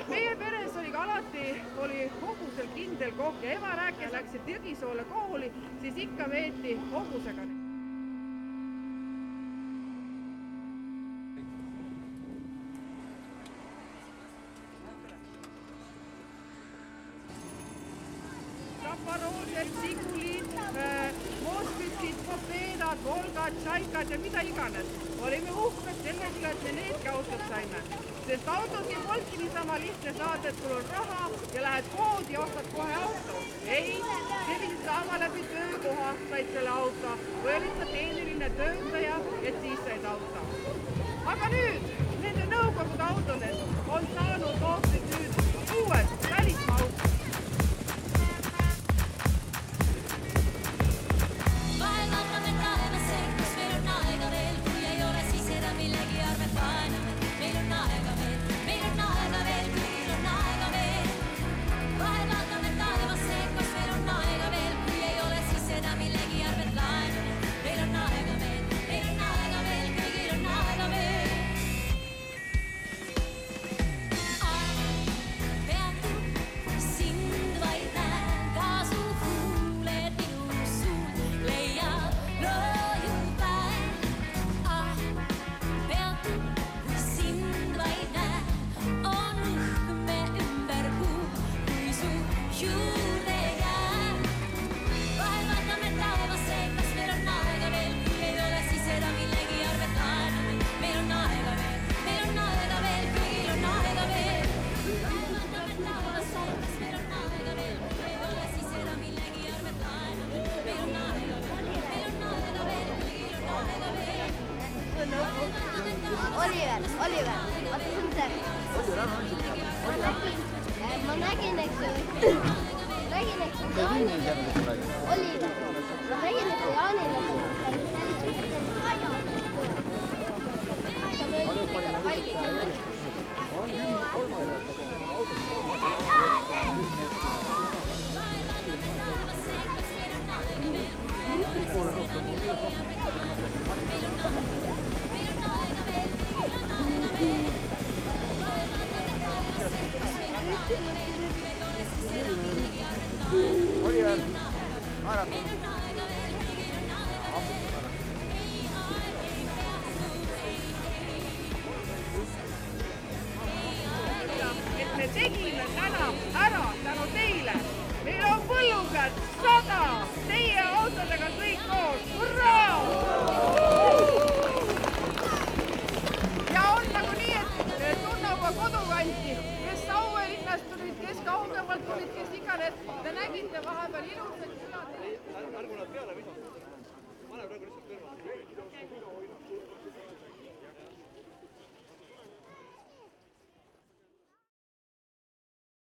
Meie peres oli alati hobusel kindel koht ja ema rääkis, läksid Jõgisoole kooli, siis ikka veeti hobusega. Zaporozjed, Sigulid, Moskvitsid, Popedad, Volgad, Tšaikad ja mida iganes. Olime uhked selle üle, et me needki autod saime. Sest autodki polnudki niisama lihtne saada, et sul on raha ja lähed poodi ja ostad kohe auto. Ei, see pidid saama läbi töökoha, said selle auto. Või olid sa teeniline töötaja, et siis said auto. Aga nüüd, nende nõukogude autodest on saanud hoopis nüüd uued välismaa autod. Oliver, oota sind ma nägin, eks ju, Jaanile, Oliver, ma nägin, eks ju, Jaanile Oliver, ära. Et me tegime täna ära tänu teile. Meil on põllukäed 100 teie autodega kõik koos. Hurraa! Ja on nagu nii, et Tunnaua kodukanti, kes Saue linnast tulid, kes kaugemalt tulid, kes iganes. Te nägite vahepeal ilusat küla.